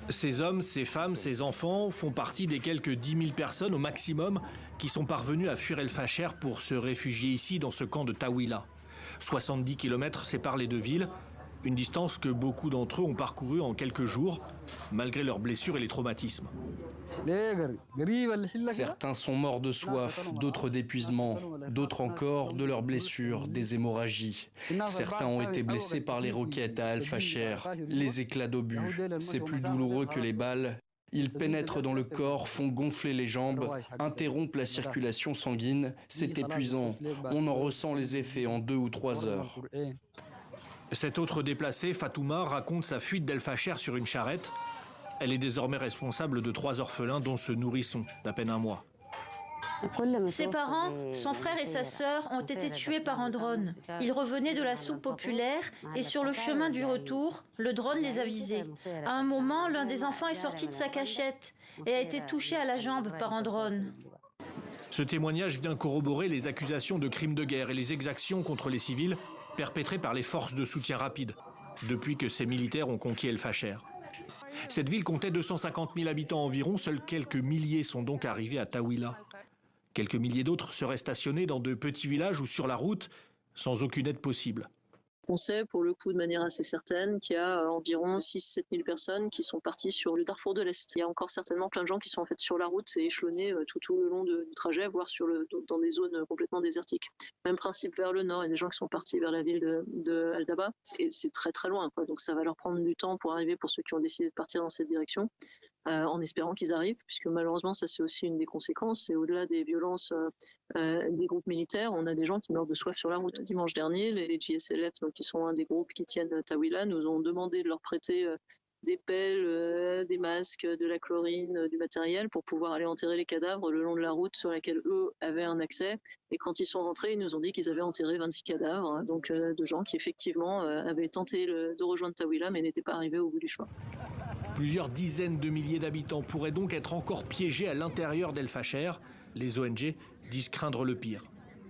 Ces hommes, ces femmes, ces enfants font partie des quelques 10 000 personnes au maximum qui sont parvenus à fuir El Fasher pour se réfugier ici dans ce camp de Tawila. 70 km séparent les deux villes, une distance que beaucoup d'entre eux ont parcourue en quelques jours, malgré leurs blessures et les traumatismes. Certains sont morts de soif, d'autres d'épuisement, d'autres encore de leurs blessures, des hémorragies. Certains ont été blessés par les roquettes à El Fasher, les éclats d'obus. C'est plus douloureux que les balles. Ils pénètrent dans le corps, font gonfler les jambes, interrompent la circulation sanguine. C'est épuisant. On en ressent les effets en 2 ou 3 heures. Cette autre déplacée, Fatouma, raconte sa fuite d'El Fasher sur une charrette. Elle est désormais responsable de 3 orphelins, dont ce nourrisson d'à peine 1 mois. Ses parents, son frère et sa sœur ont été tués par un drone. Ils revenaient de la soupe populaire et sur le chemin du retour, le drone les a visés. À un moment, l'un des enfants est sorti de sa cachette et a été touché à la jambe par un drone. Ce témoignage vient corroborer les accusations de crimes de guerre et les exactions contre les civils perpétrées par les forces de soutien rapide, depuis que ces militaires ont conquis El Fasher. Cette ville comptait 250 000 habitants environ, seuls quelques milliers sont donc arrivés à Tawila. Quelques milliers d'autres seraient stationnés dans de petits villages ou sur la route, sans aucune aide possible. On sait pour le coup de manière assez certaine qu'il y a environ 6 000 à 7 000 personnes qui sont parties sur le Darfour de l'Est. Il y a encore certainement plein de gens qui sont en fait sur la route et échelonnés tout le long du trajet, voire dans des zones complètement désertiques. Même principe vers le nord, il y a des gens qui sont partis vers la ville de Al-Daba et c'est très très loin, quoi. Donc ça va leur prendre du temps pour arriver pour ceux qui ont décidé de partir dans cette direction. En espérant qu'ils arrivent, puisque malheureusement ça c'est aussi une des conséquences, c'est au-delà des violences des groupes militaires, on a des gens qui meurent de soif sur la route. Dimanche dernier, les JSLF, donc, qui sont un des groupes qui tiennent Tawila, nous ont demandé de leur prêter des pelles, des masques, de la chlorine, du matériel pour pouvoir aller enterrer les cadavres le long de la route sur laquelle eux avaient un accès. Et quand ils sont rentrés, ils nous ont dit qu'ils avaient enterré 26 cadavres, hein, donc de gens qui effectivement avaient tenté de rejoindre Tawila mais n'étaient pas arrivés au bout du chemin. Plusieurs dizaines de milliers d'habitants pourraient donc être encore piégés à l'intérieur d'El Fasher. Les ONG disent craindre le pire.